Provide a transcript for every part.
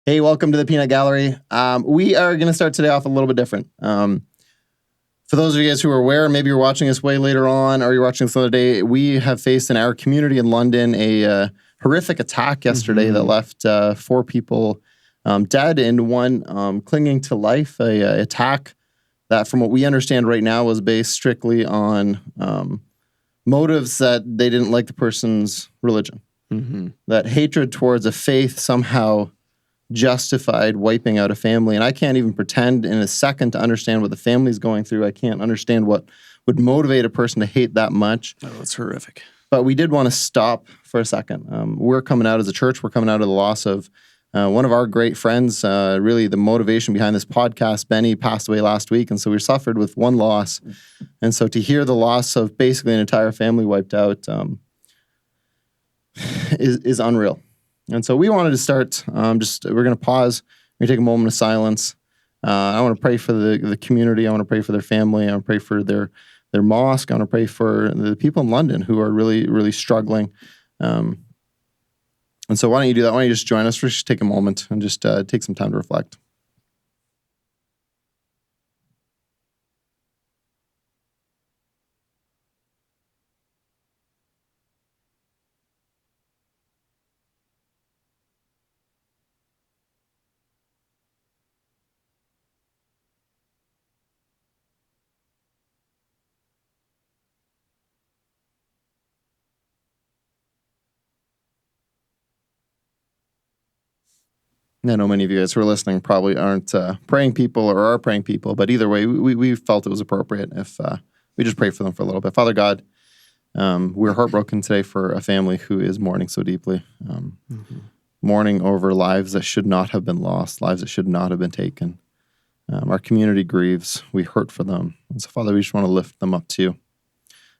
Hey, welcome to the Peanut Gallery. We are going to start today off a little bit different. For those of you guys who are aware, maybe you're watching this way later on or you're watching this another day, we have faced in our community in London a horrific attack yesterday that left 4 people dead and one clinging to life. A attack that, from what we understand right now, was based strictly on motives that they didn't like the person's religion. That hatred towards a faith somehow justified wiping out a family. And I can't even pretend in a second to understand what the family's going through. I can't understand what would motivate a person to hate that much. Oh, that's horrific. But we did want to stop for a second. We're coming out as a church. We're coming out of the loss of one of our great friends. Really the motivation behind this podcast, Benny, passed away last week. And so we suffered with one loss. And so to hear the loss of basically an entire family wiped out is unreal. And so we wanted to start, we're going to pause. We're going to take a moment of silence. I want to pray for the community. I want to pray for their family. I want to pray for their mosque. I want to pray for the people in London who are really, really struggling. And so why don't you do that? Why don't you just join us? Just take a moment and just take some time to reflect. I know many of you guys who are listening probably aren't praying people or are praying people, but either way, we felt it was appropriate if we just pray for them for a little bit. Father God, we're heartbroken today for a family who is mourning so deeply, mourning over lives that should not have been lost, lives that should not have been taken. Our community grieves. We hurt for them. And so, Father, we just want to lift them up to you.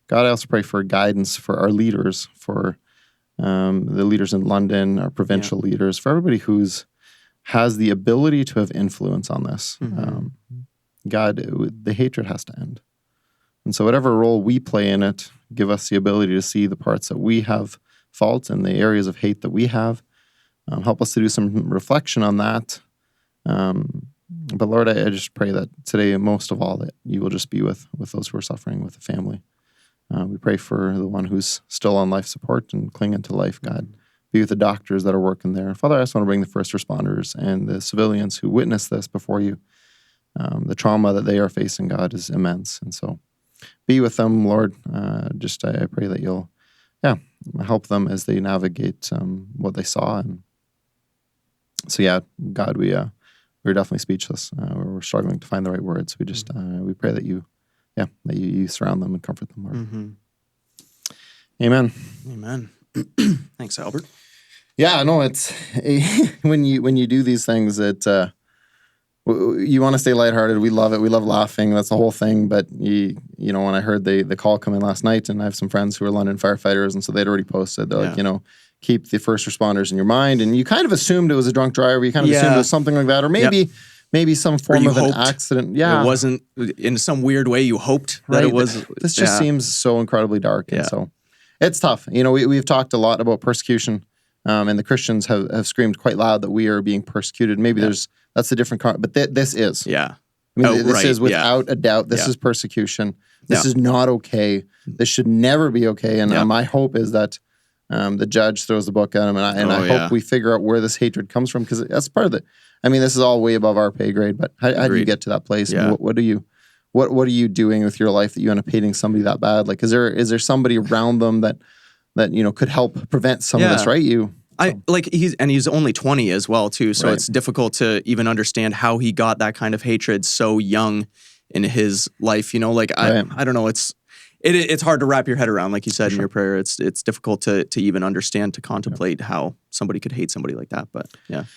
God, I also pray for guidance for our leaders, for the leaders in London, our provincial leaders, for everybody has the ability to have influence on this. God, the hatred has to end. And so whatever role we play in it, give us the ability to see the parts that we have fault and the areas of hate that we have. Help us to do some reflection on that. But Lord, I just pray that today, most of all, that you will just be with those who are suffering, with the family. We pray for the one who's still on life support and clinging to life, God. Be with the doctors that are working there. Father, I just want to bring the first responders and the civilians who witnessed this before you. The trauma that they are facing, God, is immense. And so be with them, Lord. I pray that you'll, help them as they navigate what they saw. And so, God, we're definitely speechless. We're struggling to find the right words. We just, we pray that you surround them and comfort them, Lord. Amen. Amen. Thanks, Albert. Yeah, no, it's when you do these things, you want to stay lighthearted. We love it. We love laughing. That's the whole thing. But when I heard the call come in last night, and I have some friends who are London firefighters, and so they'd already posted, they're like, keep the first responders in your mind. And you kind of assumed it was a drunk driver. You kind of assumed it was something like that, or maybe some form of an accident. Yeah, it wasn't in some weird way. You hoped that it was. This just seems so incredibly dark, and so. It's tough. We've talked a lot about persecution, and the Christians have screamed quite loud that we are being persecuted. Maybe that's a different but this is. Yeah. This is without a doubt. This is persecution. This is not okay. This should never be okay. And my hope is that the judge throws the book at him, and I hope we figure out where this hatred comes from, because that's part of it. This is all way above our pay grade, but how do you get to that place? Yeah. And what are you doing with your life that you end up hating somebody that bad? Like, is there somebody around them that could help prevent some of this, right? He's only 20 as well too, so it's difficult to even understand how he got that kind of hatred so young in his life. I don't know. It's hard to wrap your head around, like you said in your prayer. It's difficult to even understand, to contemplate how somebody could hate somebody like that. But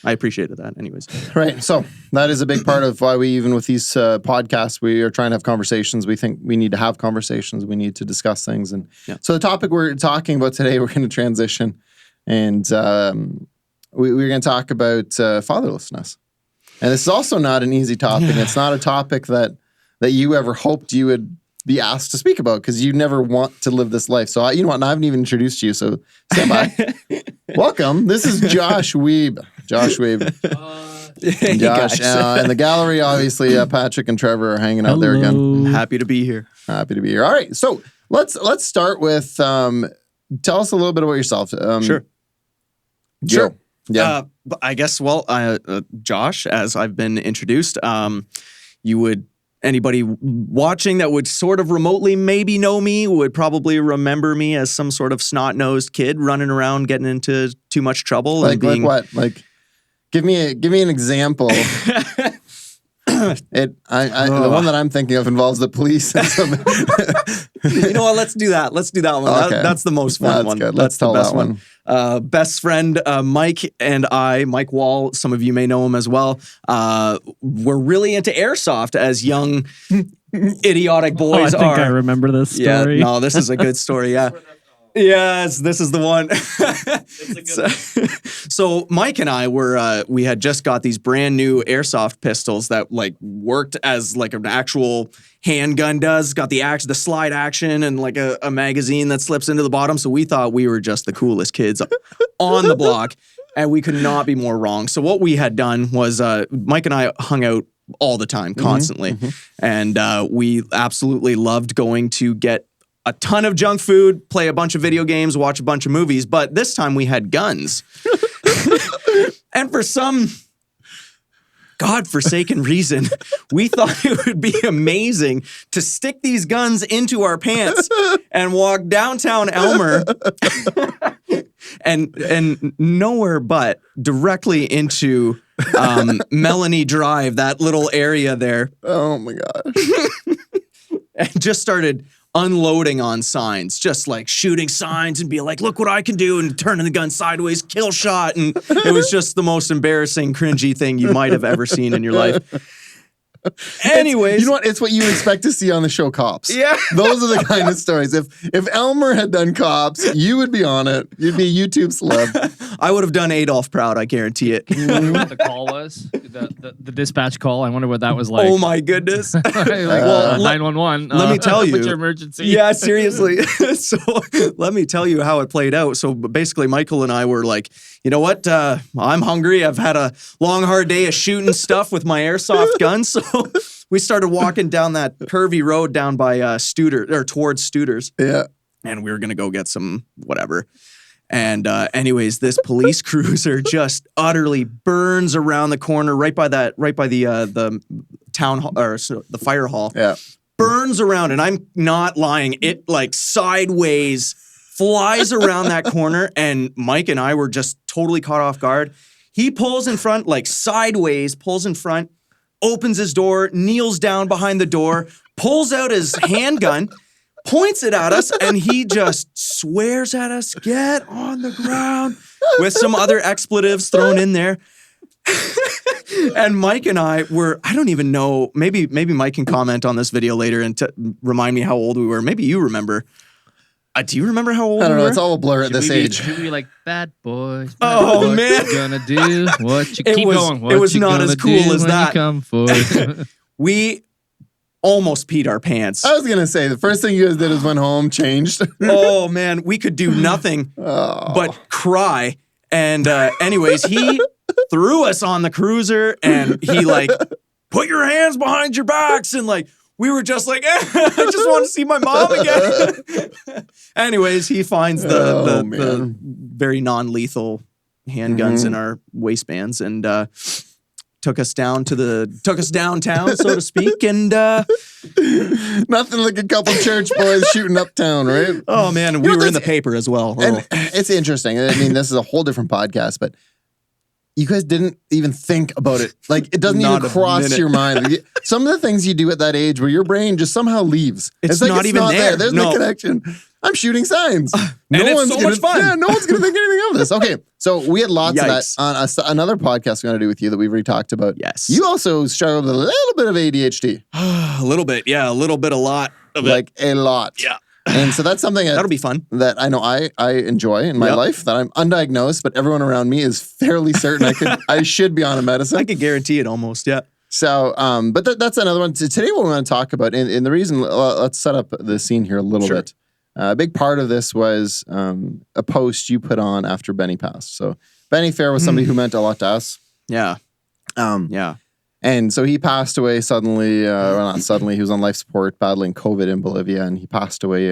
I appreciated that anyways. Right. So that is a big part of why we, even with these podcasts, we are trying to have conversations. We think we need to have conversations. We need to discuss things. And so the topic we're talking about today, we're going to transition. And we're going to talk about fatherlessness. And this is also not an easy topic. It's not a topic that you ever hoped you would be asked to speak about, because you never want to live this life. So, you know what? I haven't even introduced you, so stand by. Welcome. This is Josh Wiebe. Josh Wiebe. Hey, Josh. guys. In the gallery, obviously, Patrick and Trevor are hanging out there again. I'm happy to be here. Happy to be here. All right, so let's start with tell us a little bit about yourself. Sure. Sure. Yeah. I guess, Josh, as I've been introduced, anybody watching that would sort of remotely maybe know me would probably remember me as some sort of snot-nosed kid running around getting into too much trouble. Like what? Like, give me an example. The one that I'm thinking of involves the police. You know what? Let's do that. Let's do that one. Okay. That's the most fun one. Good. Let's tell that one. Best friend Mike and I, Mike Wall, some of you may know him as well, were really into airsoft as young, idiotic boys I think I remember this story. Yeah, no, this is a good story, yeah. Yes, this is the one. So Mike and I we had just got these brand new airsoft pistols that like worked as like an actual handgun does. Got the slide action and like a magazine that slips into the bottom. So we thought we were just the coolest kids on the block, and we could not be more wrong. So what we had done was Mike and I hung out all the time, constantly, and we absolutely loved going to get a ton of junk food, play a bunch of video games, watch a bunch of movies, but this time we had guns. And for some godforsaken reason, we thought it would be amazing to stick these guns into our pants and walk downtown Elmer and nowhere but directly into Melanie Drive, that little area there. Oh my gosh. And just started unloading on signs, just like shooting signs and be like, look what I can do, and turning the gun sideways, kill shot. And it was just the most embarrassing, cringy thing you might have ever seen in your life. Anyways. You know what? It's what you expect to see on the show Cops. Yeah. Those are the kind of stories. If Elmer had done Cops, you would be on it. You'd be a YouTube celeb. I would have done Adolf proud, I guarantee it. I wonder what the call was. The dispatch call. I wonder what that was like. Oh my goodness. 911. Let me tell you. What's your emergency? Yeah, seriously. So let me tell you how it played out. So basically, Michael and I were like, you know what? I'm hungry. I've had a long, hard day of shooting stuff with my airsoft gun. So we started walking down that curvy road down by towards Studer's. Yeah. And we were going to go get some whatever. And anyways, this police cruiser just utterly burns around the corner right by the town hall, or the fire hall. Yeah. Burns around, and I'm not lying. It like sideways flies around that corner, and Mike and I were just totally caught off guard. He pulls in front, like sideways, opens his door, kneels down behind the door, pulls out his handgun, points it at us, and he just swears at us, get on the ground, with some other expletives thrown in there. And Mike and I I don't even know, maybe Mike can comment on this video later and remind me how old we were. Maybe you remember. Do you remember how old we were? I don't know. It's all a blur at this age. Should we be like, bad boys? Oh, what man. You gonna do? What you keep going? What it was you not gonna as cool do as when that. You come forward? We almost peed our pants. I was going to say, the first thing you guys did is went home, changed. Oh, man. We could do nothing but cry. And anyways, he threw us on the cruiser, and he like, put your hands behind your backs, and like, we were just like, I just want to see my mom again. Anyways, he finds the very non-lethal handguns in our waistbands, and took us downtown, so to speak, and nothing like a couple church boys shooting uptown, right? Oh man, we were in the paper as well. And it's interesting. I mean, this is a whole different podcast, but you guys didn't even think about it. Like, it doesn't even cross your mind. Like, some of the things you do at that age where your brain just somehow leaves. It's like not even there. There's no connection. I'm shooting signs. It's so much fun. Yeah, no one's going to think anything of this. Okay, so we had lots of that on another podcast we're going to do with you that we've already talked about. Yes. You also struggled with a little bit of ADHD. A little bit, yeah. A little bit, a lot of like it. A lot. Yeah. And so that's something that'll be fun. That I know I enjoy in my life, that I'm undiagnosed, but everyone around me is fairly certain I should be on a medicine. I could guarantee it almost, yeah. So, but that's another one. Today what we want to talk about, and the reason, let's set up the scene here a little bit. A big part of this was a post you put on after Benny passed. So Benny Fair was somebody who meant a lot to us. Yeah. Yeah. And so he passed away suddenly, well, not suddenly, he was on life support battling COVID in Bolivia, and he passed away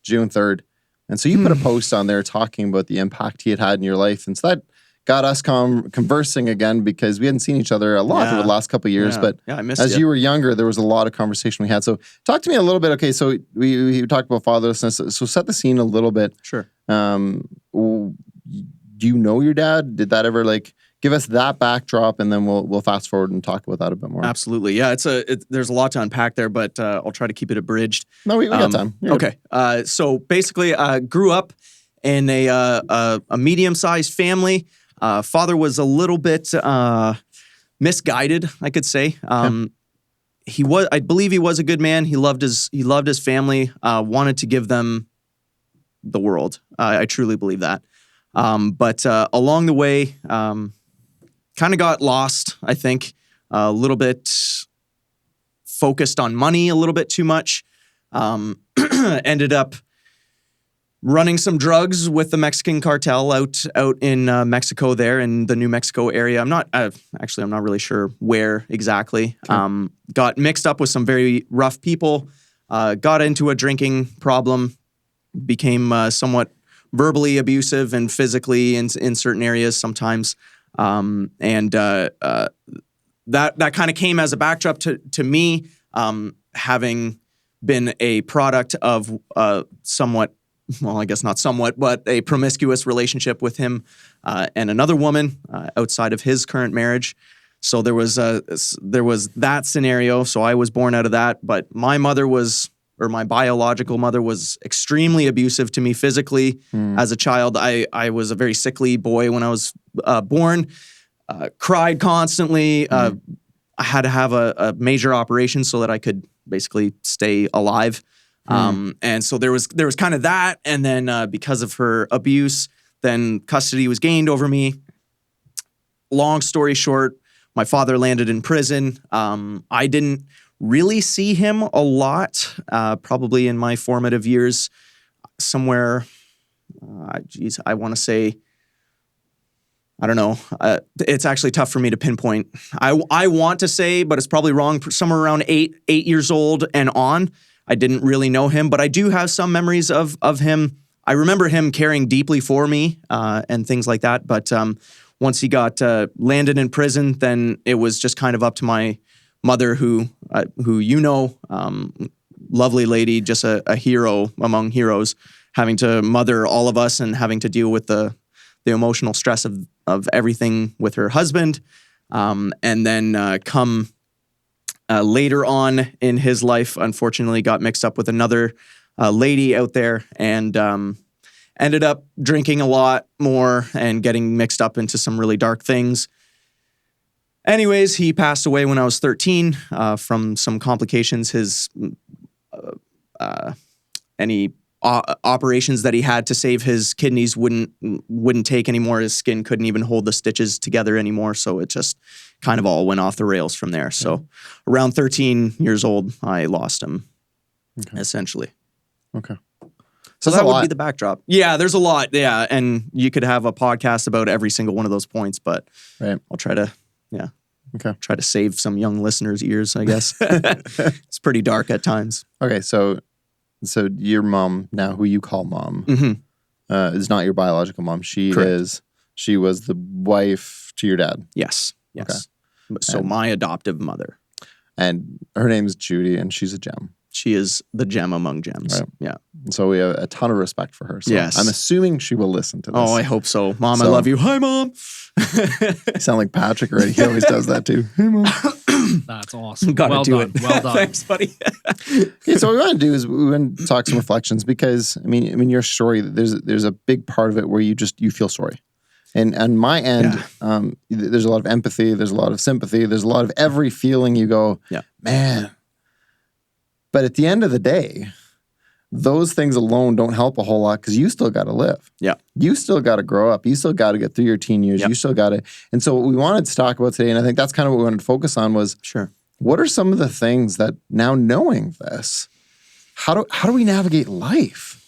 June 3rd. And so you put a post on there talking about the impact he had in your life. And so that got us conversing again, because we hadn't seen each other a lot over the last couple of years. But I missed as you were younger, there was a lot of conversation we had. So talk to me a little bit. Okay, so we talked about fatherlessness. So set the scene a little bit. Sure. Do you know your dad? Did that ever give us that backdrop, and then we'll fast forward and talk about that a bit more. Absolutely. Yeah, there's a lot to unpack there, but I'll try to keep it abridged. No, we got time. Okay. So basically, I grew up in a medium-sized family. Father was a little bit misguided, I could say. I believe he was a good man. He loved his family, wanted to give them the world. I truly believe that. But along the way, kind of got lost, I think, a little bit focused on money a little bit too much. Ended up running some drugs with the Mexican cartel out in Mexico there in the New Mexico area. I'm not really sure where exactly. Okay. Got mixed up with some very rough people, got into a drinking problem, became somewhat verbally abusive and physically in certain areas sometimes. That kind of came as a backdrop to me, having been a product of somewhat, well, I guess not somewhat, but a promiscuous relationship with him and another woman outside of his current marriage. So there was that scenario. So I was born out of that, but my biological mother was extremely abusive to me physically. As a child. I was a very sickly boy when I was born, cried constantly. I had to have a major operation so that I could basically stay alive. And so there was kind of that. And then because of her abuse, then custody was gained over me. Long story short, my father landed in prison. I didn't really see him a lot, probably in my formative years, somewhere, I want to say, I don't know. It's actually tough for me to pinpoint. I want to say, but it's probably wrong, somewhere around 8 years old and on. I didn't really know him, but I do have some memories of him. I remember him caring deeply for me and things like that. But once he got landed in prison, then it was just kind of up to my mother, who lovely lady, just a hero among heroes, having to mother all of us and having to deal with the emotional stress of everything with her husband. And then come later on in his life, unfortunately, got mixed up with another lady out there and ended up drinking a lot more and getting mixed up into some really dark things. Anyways, he passed away when I was 13 from some complications. His any operations that he had to save his kidneys wouldn't take anymore. His skin couldn't even hold the stitches together anymore. So it just kind of all went off the rails from there. So around 13 years old, I lost him, essentially. Okay. So that would be the backdrop. Yeah, there's a lot. Yeah, and you could have a podcast about every single one of those points, but I'll try to, try to save some young listeners' ears, I guess. It's pretty dark at times. Okay, so your mom now, who you call mom, is not your biological mom. She was the wife to your dad. Yes. Okay. So my adoptive mother. And her name is Judy, and she's a gem. She is the gem among gems. Right. Yeah. So we have a ton of respect for her. So yes. I'm assuming she will listen to this. Oh, I hope so. Mom, I love you. Hi, Mom. You sound like Patrick already. He always does that too. Hey, Mom. That's awesome. Well done. Well done. Thanks, buddy. Okay, so what we want to do is we want to talk some reflections, because I mean your story, there's a big part of it where you feel sorry. And on my end, there's a lot of empathy, there's a lot of sympathy, there's a lot of every feeling. You go, man. But at the end of the day, those things alone don't help a whole lot, because you still got to live. Yeah. You still got to grow up. You still got to get through your teen years. Yep. You still got to. And so what we wanted to talk about today, and I think that's kind of what we wanted to focus on, was what are some of the things that, now knowing this, how do we navigate life?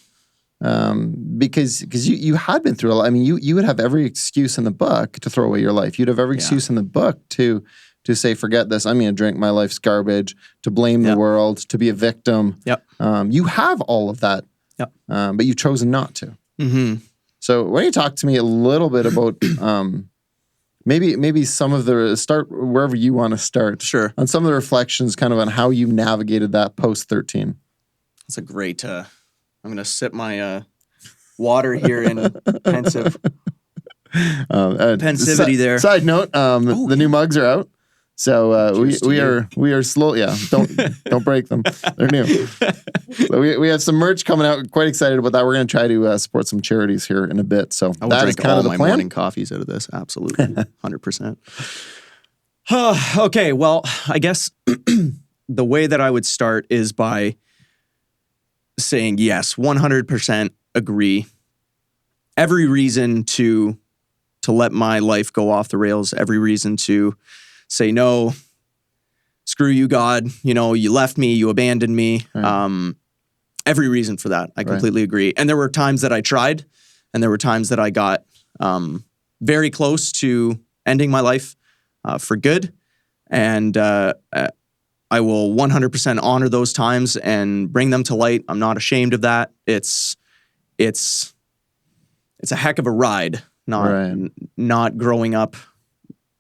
Because you had been through a lot. I mean, you would have every excuse in the book to throw away your life. You'd have every excuse in the book to say, forget this, I'm going to drink, my life's garbage, to blame the world, to be a victim. Yep. You have all of that, but you've chosen not to. Mm-hmm. So why don't you talk to me a little bit about maybe some of the, start wherever you want to start. Sure. On some of the reflections kind of on how you navigated that post-13. That's a great, I'm going to sip my water here in pensive. Pensivity there. Side note, the new mugs are out. So we are slow. Yeah, don't break them. They're new. So we have some merch coming out. Quite excited about that. We're going to try to support some charities here in a bit. So I will that is drink kind all of the my plan. morning coffees out of this. Absolutely, 100%. Okay, well, I guess the way that I would start is by saying yes, 100% agree. Every reason to let my life go off the rails. Every reason to say no, screw you, God. You know, you left me, you abandoned me. Right. Every reason for that. I completely agree. And there were times that I tried, and there were times that I got very close to ending my life for good. And I will 100% honor those times and bring them to light. I'm not ashamed of that. It's a heck of a ride, not growing up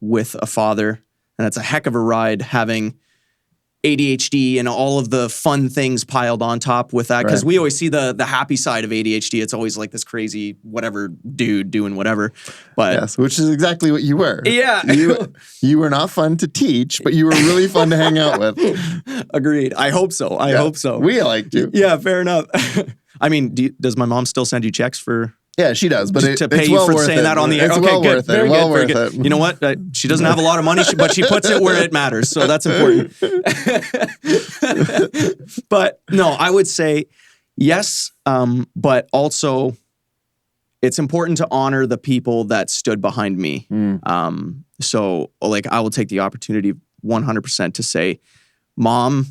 with a father. And it's a heck of a ride having ADHD and all of the fun things piled on top with that. Because we always see the happy side of ADHD. It's always like this crazy whatever dude doing whatever. But yes, which is exactly what you were. Yeah. You were not fun to teach, but you were really fun to hang out with. Agreed. I hope so. I hope so. We liked you. Yeah, fair enough. I mean, does my mom still send you checks for... Yeah, she does, but to pay you for saying that on the air. It's okay, well good. Worth Very it. good. Well Very worth good. it. You know what? She doesn't have a lot of money, but she puts it where it matters. So that's important. But no, I would say yes, but also it's important to honor the people that stood behind me. So like I will take the opportunity 100% to say, Mom,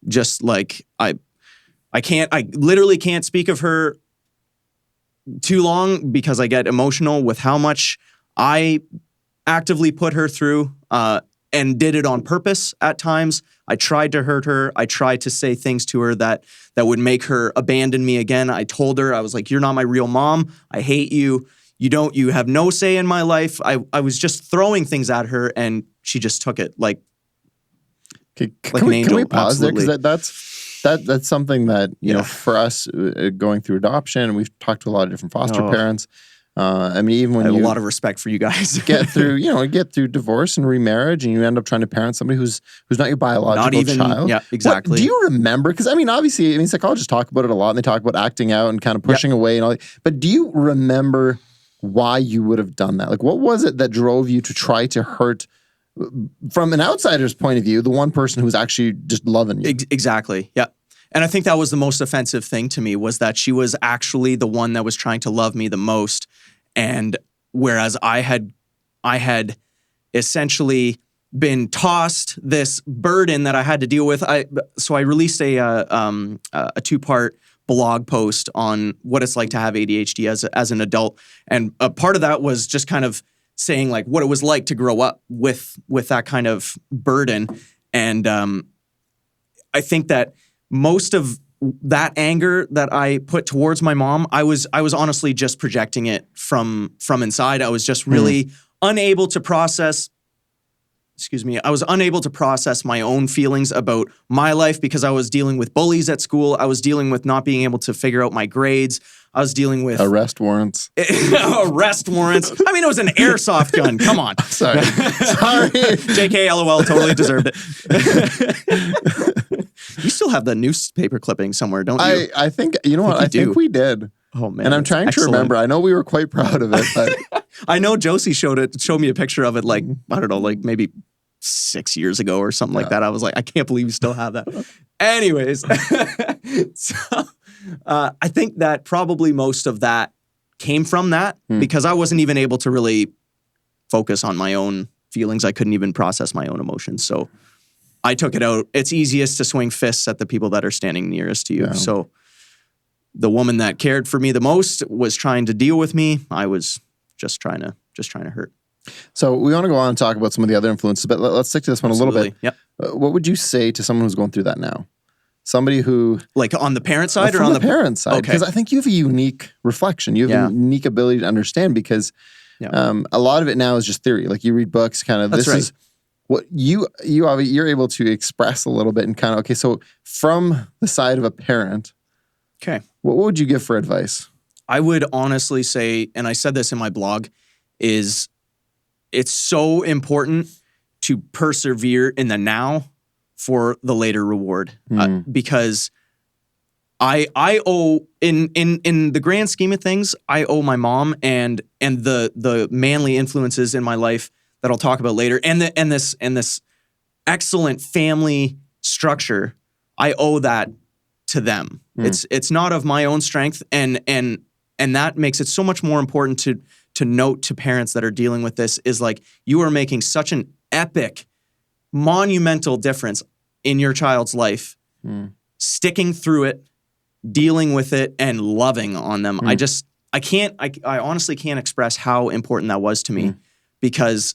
just like I literally can't speak of her too long because I get emotional with how much I actively put her through and did it on purpose at times. I tried to hurt her. I tried to say things to her that would make her abandon me again. I told her, I was like, you're not my real mom. I hate you. You have no say in my life. I was just throwing things at her and she just took it like an angel. Can we pause Absolutely. there? Because that's something that, you know, for us going through adoption, we've talked to a lot of different foster parents. I mean, even when I have you a lot of respect for you guys. get through divorce and remarriage, and you end up trying to parent somebody who's not your biological child. Yeah, exactly. Do you remember? Because I mean, obviously, psychologists talk about it a lot, and they talk about acting out and kind of pushing away and all that. But do you remember why you would have done that? Like, what was it that drove you to try to hurt, from an outsider's point of view, the one person who was actually just loving you? Exactly. Yeah. And I think that was the most offensive thing to me, was that she was actually the one that was trying to love me the most. And whereas I had essentially been tossed this burden that I had to deal with. So I released a 2-part blog post on what it's like to have ADHD as an adult. And a part of that was just kind of saying like what it was like to grow up with that kind of burden. And I think that most of that anger that I put towards my mom, I was honestly just projecting it from inside. I was just really unable to process. I was unable to process my own feelings about my life because I was dealing with bullies at school. I was dealing with not being able to figure out my grades. I was dealing with arrest warrants. Arrest warrants. I mean, it was an airsoft gun. Come on. Sorry. JK, LOL, totally deserved it. You still have the newspaper clipping somewhere, don't you? I think, you know what? I think we did. Oh, man. And I'm trying to remember. I know we were quite proud of it, but I know Josie showed me a picture of it like, I don't know, like maybe 6 years ago or something like that. I was like, I can't believe you still have that. Anyways, so I think that probably most of that came from that because I wasn't even able to really focus on my own feelings. I couldn't even process my own emotions. So I took it out. It's easiest to swing fists at the people that are standing nearest to you. Yeah. So the woman that cared for me the most was trying to deal with me. I was just trying to hurt. So we want to go on and talk about some of the other influences, but let's stick to this one a little bit. Yep. What would you say to someone who's going through that now? Somebody who... Like on the parent side or on on the parent side? Because I think you have a unique reflection. You have a unique ability to understand because a lot of it now is just theory. Like you read books, kind of, That's this right. is what you're able to express a little bit and kind of, okay, so from the side of a parent, okay, what would you give for advice? I would honestly say, and I said this in my blog, is it's so important to persevere in the now for the later reward. Because I owe, in the grand scheme of things, I owe my mom and the manly influences in my life that I'll talk about later, and this excellent family structure, I owe that to them. It's not of my own strength, and that makes it so much more important to note to parents that are dealing with this is like, you are making such an epic, monumental difference in your child's life, sticking through it, dealing with it, and loving on them. I honestly can't express how important that was to me, because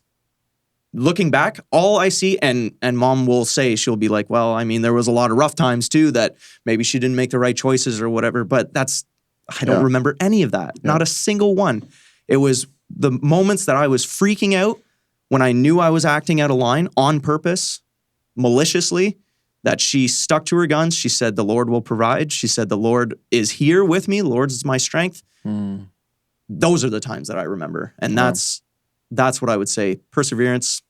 looking back, all I see, and mom will say, she'll be like, well, I mean, there was a lot of rough times too, that maybe she didn't make the right choices or whatever, but I don't remember any of that. Not a single one. It was the moments that I was freaking out when I knew I was acting out of line on purpose, maliciously, that she stuck to her guns. She said, the Lord will provide. She said, the Lord is here with me. The Lord is my strength. Those are the times that I remember. And that's what I would say. Perseverance,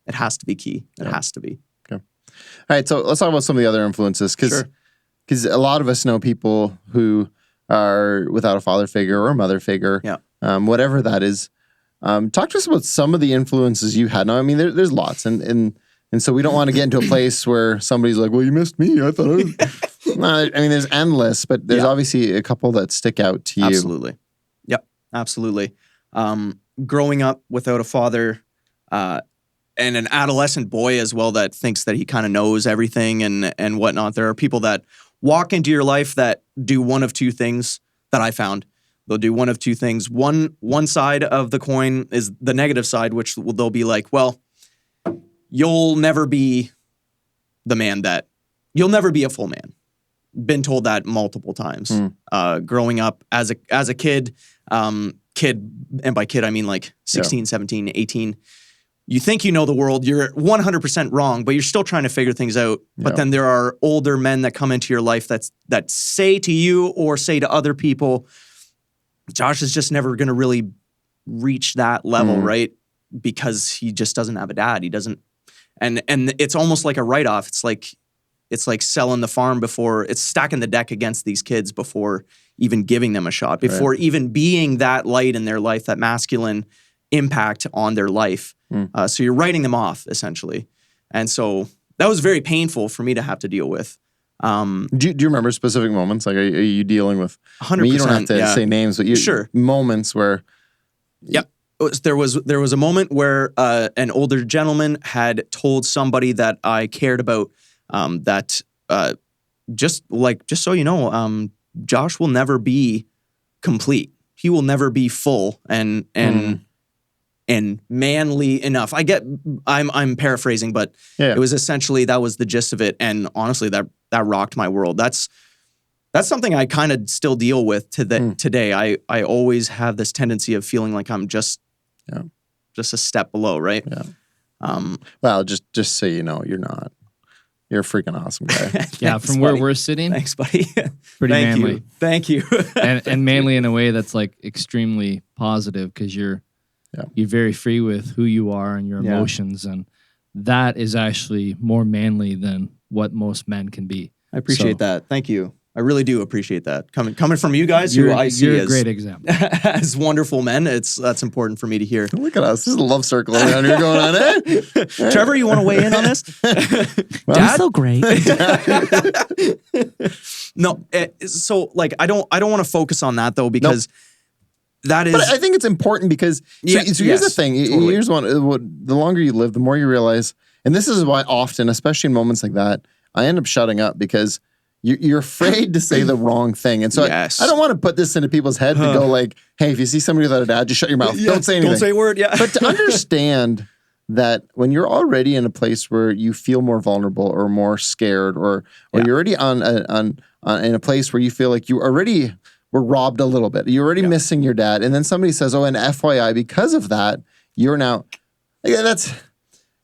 it has to be key. It has to be. Okay. All right. So let's talk about some of the other influences. Because a lot of us know people who are without a father figure or a mother figure, whatever that is. Talk to us about some of the influences you had. Now, I mean, there's lots. And so we don't want to get into a place where somebody's like, well, you missed me. I thought I was... No, I mean, there's endless, but there's obviously a couple that stick out to you. Absolutely. Yep. Absolutely. Growing up without a father, and an adolescent boy as well that thinks that he kind of knows everything and whatnot. There are people that walk into your life that do one of two things that I found. They'll do one of two things. One side of the coin is the negative side, which they'll be like, well, you'll never be the man that, you'll never be a full man. Been told that multiple times. Growing up as a kid, and by kid, I mean like 16, 17, 18. You think you know the world, you're 100% wrong, but you're still trying to figure things out. But then there are older men that come into your life that say to you or say to other people, Josh is just never going to really reach that level, right? Because he just doesn't have a dad. He doesn't, and it's almost like a write-off. It's like selling the farm before, it's stacking the deck against these kids before even giving them a shot, before even being that light in their life, that masculine impact on their life. So you're writing them off, essentially. And so that was very painful for me to have to deal with. Do you remember specific moments? Like, are you dealing with... 100%. I mean, you don't have to say names, but moments where... Yep. There was a moment where an older gentleman had told somebody that I cared about that just so you know, Josh will never be complete. He will never be full and manly enough. I'm paraphrasing, but it was essentially, that was the gist of it. And honestly, that rocked my world. That's something I kind of still deal with today. I always have this tendency of feeling like I'm just a step below, right? Yeah. Well, just so you know, you're not. You're a freaking awesome guy. Thanks, from where we're sitting. Thanks, buddy. Pretty manly. Thank you. and manly in a way that's like extremely positive, because you're very free with who you are and your emotions, and that is actually more manly than what most men can be. I appreciate that. Thank you. I really do appreciate that. Coming from you guys, who I see you're a great example. as wonderful men, that's important for me to hear. Look at us. This is a love circle around here going on, eh? Trevor, you want to weigh in on this? Well, Dad? So great. No, so like I don't want to focus on that though, because that is... But I think it's important because... So here's the thing. Totally. Here's one. The longer you live, the more you realize, and this is why often, especially in moments like that, I end up shutting up, because you're afraid to say the wrong thing. And so I don't want to put this into people's head to go like, hey, if you see somebody without a dad, just shut your mouth. Don't say anything. Don't say a word. Yeah. But to understand that when you're already in a place where you feel more vulnerable or more scared, or you're already in a place where you feel like you already were robbed a little bit, you're already missing your dad, and then somebody says, "Oh, and FYI, because of that, you're now," that's.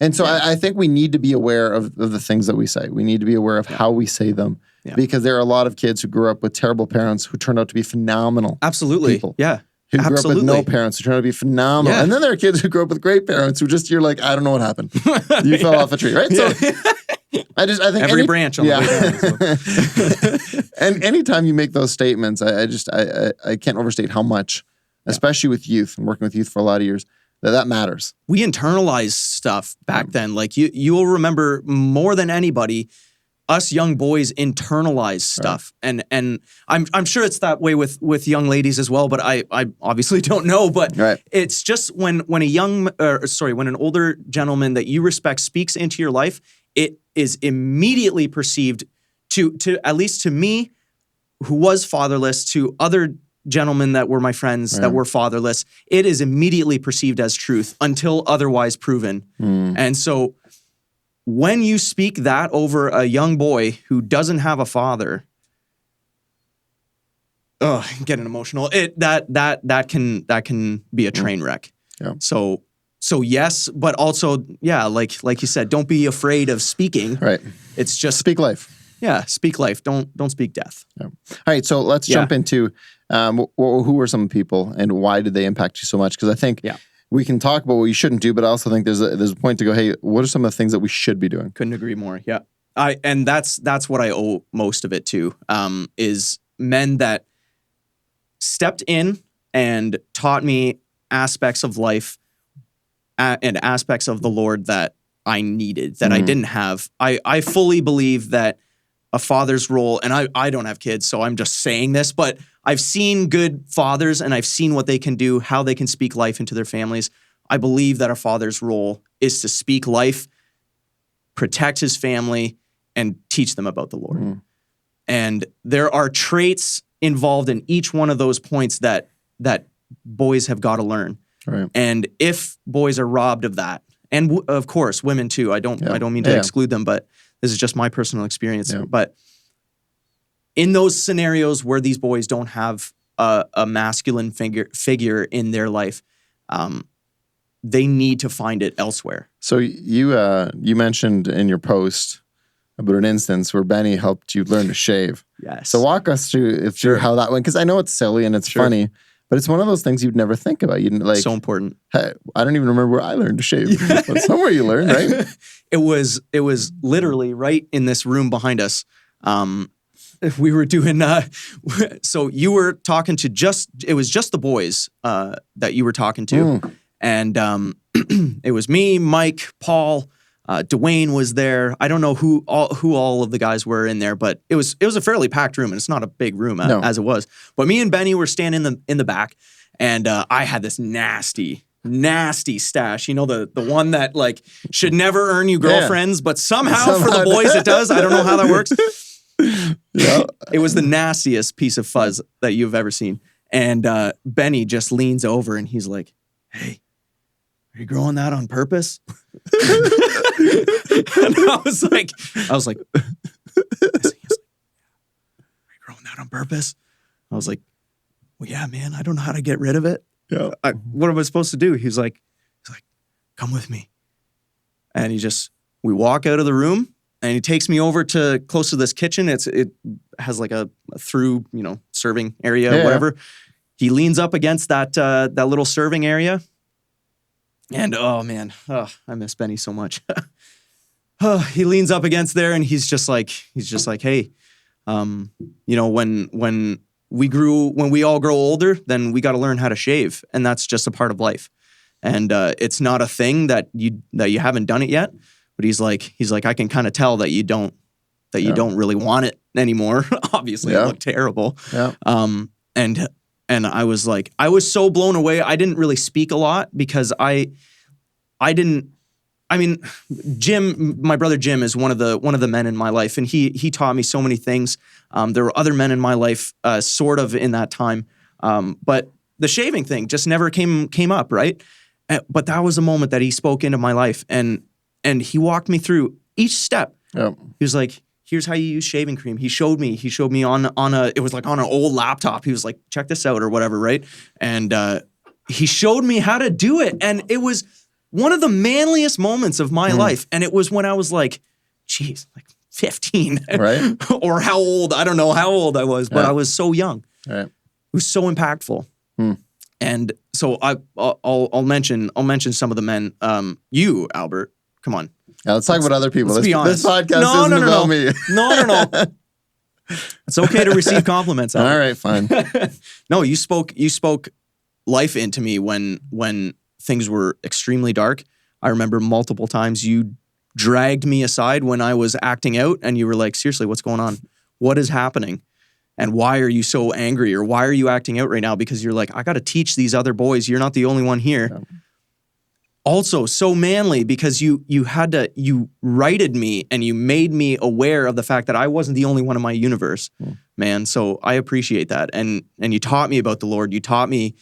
And so I think we need to be aware of the things that we say. We need to be aware of how we say them, because there are a lot of kids who grew up with terrible parents who turned out to be phenomenal. Absolutely, people. Yeah. Who grew up with no parents, who turned out to be phenomenal. Yeah. And then there are kids who grew up with great parents who just, you're like, I don't know what happened. You fell off a tree, right? So I think every branch on the way down. So. And anytime you make those statements, I can't overstate how much, especially with youth and working with youth for a lot of years, that matters. We internalized stuff back then. Like you will remember more than anybody, us young boys internalize stuff. Right. And I'm sure it's that way with young ladies as well, but I obviously don't know. But it's just when an older gentleman that you respect speaks into your life, it is immediately perceived to at least to me, who was fatherless, to other gentlemen that were my friends that were fatherless, it is immediately perceived as truth until otherwise proven. And so when you speak that over a young boy who doesn't have a father, I'm getting emotional. That can be a train wreck. Yeah. So yes, but also like you said, don't be afraid of speaking. Right. It's just speak life. Yeah, speak life. Don't speak death. Yeah. All right, so let's jump into who were some people and why did they impact you so much? Because I think we can talk about what you shouldn't do, but I also think there's a point to go, hey, what are some of the things that we should be doing? Couldn't agree more. Yeah. And that's what I owe most of it to, is men that stepped in and taught me aspects of life and aspects of the Lord that I needed, that I didn't have. I fully believe that a father's role, and I don't have kids, so I'm just saying this, but I've seen good fathers and I've seen what they can do, how they can speak life into their families. I believe that a father's role is to speak life, protect his family, and teach them about the Lord. And there are traits involved in each one of those points that boys have got to learn. Right. And if boys are robbed of that, and of course women too, I don't mean to exclude them, but this is just my personal experience. Yeah. But in those scenarios where these boys don't have a masculine figure in their life, they need to find it elsewhere. So you mentioned in your post about an instance where Benny helped you learn to shave. Yes. So walk us through how that went, because I know it's silly and it's funny, but it's one of those things you'd never think about. You'd like so important. Hey, I don't even remember where I learned to shave, but somewhere you learn, right? It was literally right in this room behind us. We were doing. So you were talking to it was just the boys that you were talking to, and it was me, Mike, Paul. Dwayne was there. I don't know who all of the guys were in there, but it was a fairly packed room, and it's not a big room as it was. But me and Benny were standing in the back, and I had this nasty stash. You know, the one that like should never earn you girlfriends, but somehow for the boys it does. I don't know how that works. It was the nastiest piece of fuzz that you've ever seen. And Benny just leans over and he's like, "Hey, are you growing that on purpose?" And I was like, "Are you growing that on purpose?" I was like, "Well, yeah, man, I don't know how to get rid of it. Yeah. What am I supposed to do?" He's like, "Come with me." And we walk out of the room and he takes me over to close to this kitchen. It has like a through, serving area, whatever. He leans up against that little serving area. And oh man, I miss Benny so much. He leans up against there and he's just like, "Hey, when we all grow older, then we got to learn how to shave, and that's just a part of life. And it's not a thing that you haven't done it yet." But he's like, I can kind of tell that you don't really want it anymore. Obviously, it looked terrible. Yeah. And I was like, I was so blown away. I didn't really speak a lot because I didn't I mean, Jim, my brother Jim, is one of the men in my life, and he taught me so many things. There were other men in my life, sort of in that time, but the shaving thing just never came up, right? But that was a moment that he spoke into my life, and he walked me through each step. Yep. He was like, "Here's how you use shaving cream." He showed me on it was like on an old laptop. He was like, "Check this out," or whatever, right? And he showed me how to do it, and it was one of the manliest moments of my life. And it was when I was like, geez, like 15. Right. Or how old, I don't know how old I was, but I was so young. Right. It was so impactful. And so I'll mention some of the men. You, Albert, come on. Yeah, let's talk about other people. Let's be honest. This podcast isn't about me. No. It's okay to receive compliments, Albert. All right, fine. No, you spoke life into me when things were extremely dark. I remember multiple times you dragged me aside when I was acting out, and you were like, seriously, what's going on? What is happening? And why are you so angry? Or why are you acting out right now? Because you're like, I got to teach these other boys. You're not the only one here. Yeah. Also, so manly, because you righted me and you made me aware of the fact that I wasn't the only one in my universe, man. So I appreciate that. And you taught me about the Lord. You taught me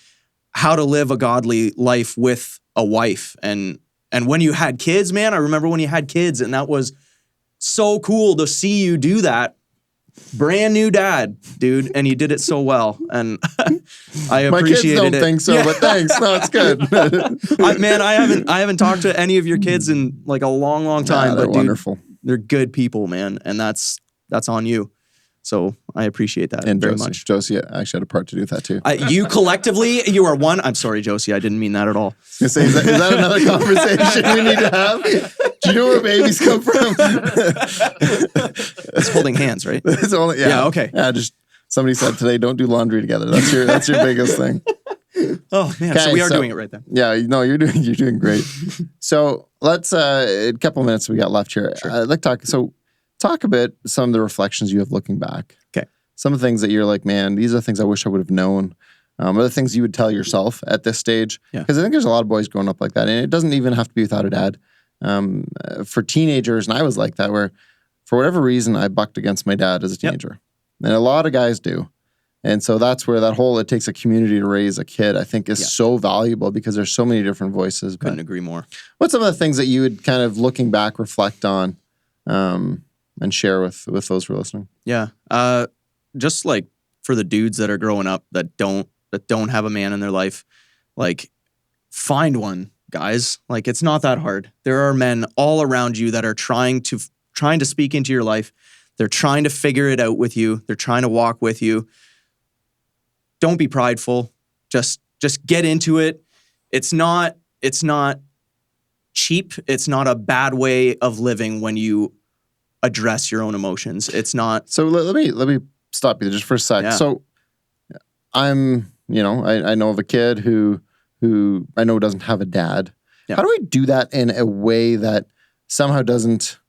how to live a godly life with a wife. And when you had kids, man, I remember when you had kids, and that was so cool to see you do that. Brand new dad, dude, and you did it so well, and I appreciated it. My kids don't think so, but thanks. No, it's good. Man, I haven't talked to any of your kids in like a long time. They're but wonderful. Dude, they're good people, man, and that's on you. So I appreciate that very much. Josie actually had a part to do with that too. You collectively, you are one. I'm sorry, Josie, I didn't mean that at all. Is that another conversation we need to have? Do you know where babies come from? It's holding hands, right? It's only, yeah, okay. Yeah, just somebody said today, don't do laundry together. That's your biggest thing. Oh man, so we are doing it right then. Yeah, no, you're doing great. So let's a couple of minutes we got left here. Sure. I'd like to talk about some of the reflections you have looking back. Okay. Some of the things that you're like, man, these are things I wish I would have known. Other things you would tell yourself at this stage. Because I think there's a lot of boys growing up like that. And it doesn't even have to be without a dad. For teenagers, and I was like that, where for whatever reason, I bucked against my dad as a teenager. And a lot of guys do. And so that's where that whole, it takes a community to raise a kid, I think is so valuable because there's so many different voices. Couldn't agree more. What's some of the things that you would kind of looking back, reflect on, and share with those who are listening? Yeah. Just like for the dudes that are growing up that don't have a man in their life, like find one, guys. Like it's not that hard. There are men all around you that are trying to speak into your life. They're trying to figure it out with you. They're trying to walk with you. Don't be prideful. Just get into it. It's not cheap. It's not a bad way of living when you address your own emotions. It's not. So let me stop you just for a sec. Yeah. So I'm, I know of a kid who I know doesn't have a dad. Yeah. How do I do that in a way that somehow doesn't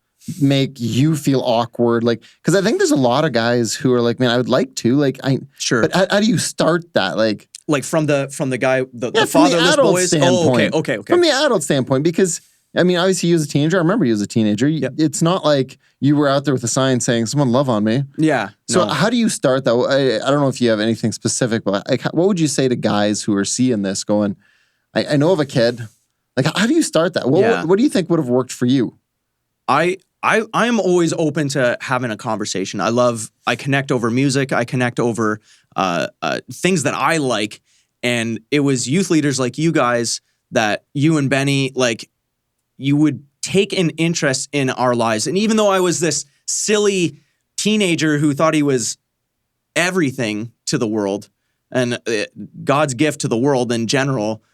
make you feel awkward? Like, because I think there's a lot of guys who are like, man, I would like to, sure. But how do you start that? Like from the guy, the fatherless boys. Standpoint. Oh, okay. From the adult standpoint, because I mean, obviously you as a teenager, I remember you as a teenager. Yep. It's not like you were out there with a sign saying, someone love on me. Yeah. So how do you start that? I don't know if you have anything specific, but like, what would you say to guys who are seeing this going, I know of a kid. Like, how do you start that? What do you think would have worked for you? I am always open to having a conversation. I connect over music. I connect over things that I like. And it was youth leaders like you guys that you and Benny, like, you would take an interest in our lives. And even though I was this silly teenager who thought he was everything to the world and God's gift to the world in general,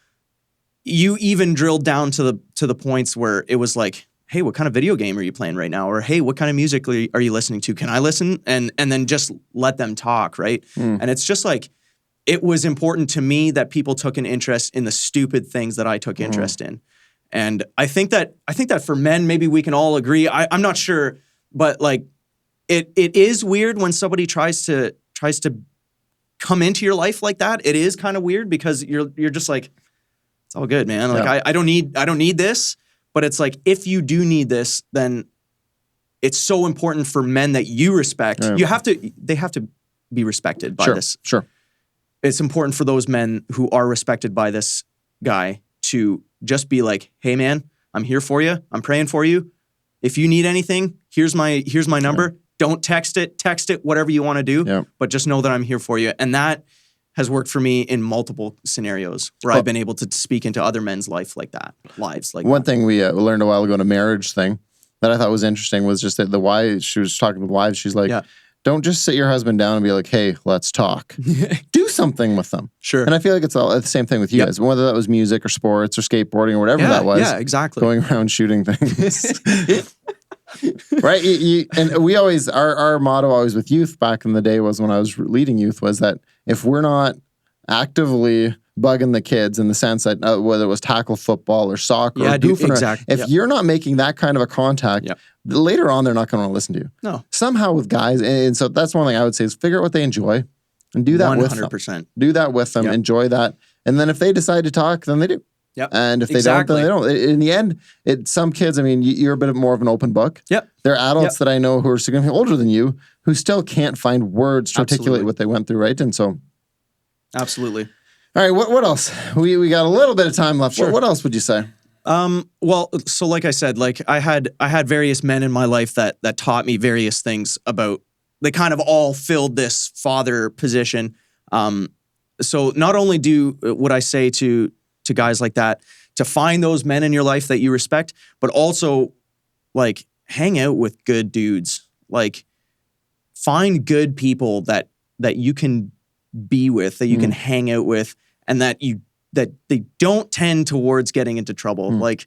you even drilled down to the points where it was like, hey, what kind of video game are you playing right now? Or, hey, what kind of music are you listening to? Can I listen? And then just let them talk, right? And it's just like, it was important to me that people took an interest in the stupid things that I took interest in. And I think that for men, maybe we can all agree. I'm not sure, but like it is weird when somebody tries to come into your life like that. It is kind of weird because you're just like, it's all good, man. Like I don't need this, But it's like, if you do need this, then it's so important for men that you respect. Right. They have to be respected by this. Sure. It's important for those men who are respected by this guy to just be like, hey man, I'm here for you. I'm praying for you. If you need anything, here's my number. Yeah. Don't text it, whatever you want to do, but just know that I'm here for you. And that has worked for me in multiple scenarios where I've been able to speak into other men's lives like that. One thing we learned a while ago in a marriage thing that I thought was interesting was just that the wife, she was talking with wives, she's like, don't just sit your husband down and be like, hey, let's talk. Do something with them. Sure. And I feel like it's the same thing with you guys, whether that was music or sports or skateboarding or whatever that was. Yeah, exactly. Going around shooting things. Right? And we always, our motto always with youth back in the day was when I was leading youth was that if we're not actively bugging the kids in the sense that whether it was tackle football or soccer or goofing around, if you're not making that kind of a contact, later on they're not going to listen to you. No. Somehow with guys, and so that's one thing I would say is figure out what they enjoy and do that 100%. With them. Do that with them, enjoy that. And then if they decide to talk, then they do. Yep. And if they don't, then they don't. In the end, some kids, I mean, you're a bit more of an open book. Yep. There are adults that I know who are significantly older than you who still can't find words to articulate what they went through, right? And so. Absolutely. All right, what else? We got a little bit of time left. Sure. What else would you say? Well, so like I said, like I had various men in my life that taught me various things about. They kind of all filled this father position. So not only would I say to guys like that to find those men in your life that you respect, but also like hang out with good dudes. Like find good people that you can be with, that you can hang out with. And that they don't tend towards getting into trouble. Like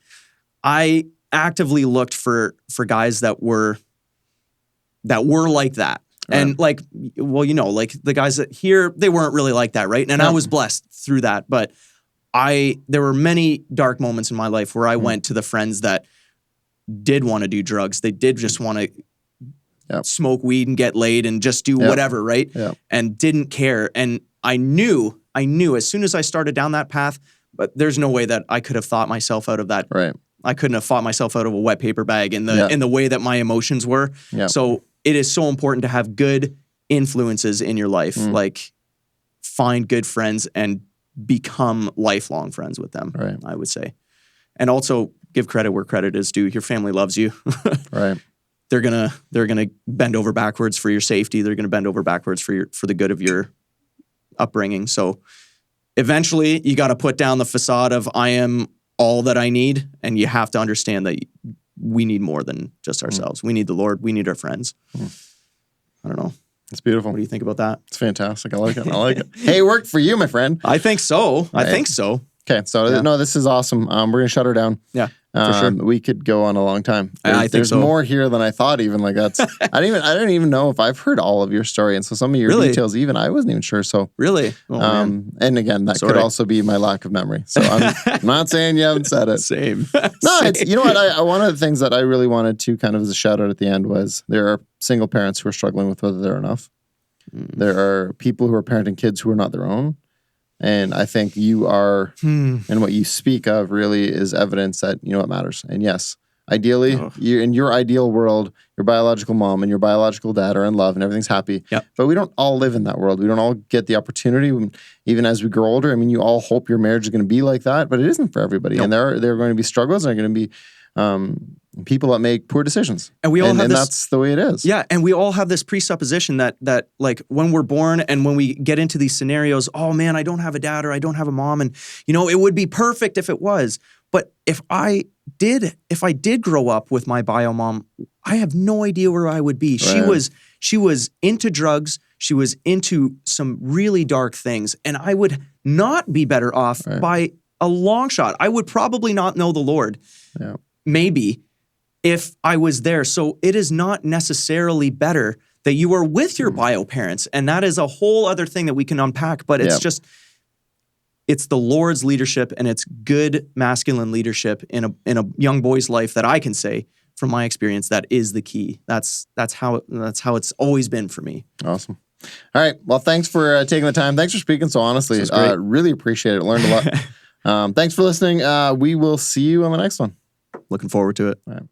I actively looked for guys that were like that. Right. And like, well, like the guys that here, they weren't really like that, right? And I was blessed through that. But there were many dark moments in my life where I went to the friends that did want to do drugs. They did just want to smoke weed and get laid and just do whatever, right? And didn't care. And I knew as soon as I started down that path, but there's no way that I could have thought myself out of that. Right. I couldn't have fought myself out of a wet paper bag in the way that my emotions were. Yeah. So it is so important to have good influences in your life. Like find good friends and become lifelong friends with them, I would say. And also give credit where credit is due. Your family loves you. Right. They're gonna bend over backwards for your safety. They're gonna bend over backwards for the good of your upbringing. So eventually you got to put down the facade of I am all that I need. And you have to understand that we need more than just ourselves. We need the Lord. We need our friends. I don't know. It's beautiful. What do you think about that? It's fantastic. I like it. Hey, it worked for you, my friend. I think so. Right. I think so. Okay. So no, this is awesome. We're going to shut her down. Yeah. For sure. We could go on a long time. There's more here than I thought. Even like that's. I don't even know if I've heard all of your story, and so some of your details, even I wasn't even sure. So really, and again, that could also be my lack of memory. So I'm not saying you haven't said it. Same. No, it's what one of the things that I really wanted to kind of as a shout out at the end was there are single parents who are struggling with whether they're enough. There are people who are parenting kids who are not their own. And I think you are, and what you speak of really is evidence that, what matters. And yes, ideally, in your ideal world, your biological mom and your biological dad are in love and everything's happy. Yep. But we don't all live in that world. We don't all get the opportunity. Even as we grow older, I mean, you all hope your marriage is going to be like that, but it isn't for everybody. Nope. And there are going to be struggles. There are going to be people that make poor decisions. And we all have this, that's the way it is. Yeah. And we all have this presupposition that like when we're born and when we get into these scenarios, oh man, I don't have a dad or I don't have a mom. And it would be perfect if it was. But if I did grow up with my bio mom, I have no idea where I would be. Right. She was into drugs. She was into some really dark things. And I would not be better off by a long shot. I would probably not know the Lord. Yeah. Maybe. If I was there. So it is not necessarily better that you are with your bio parents. And that is a whole other thing that we can unpack. But it's it's the Lord's leadership and it's good masculine leadership in a young boy's life that I can say from my experience that is the key. That's how it's always been for me. Awesome. All right. Well, thanks for taking the time. Thanks for speaking so honestly. Really appreciate it. Learned a lot. Thanks for listening. We will see you on the next one. looking forward to it. Right.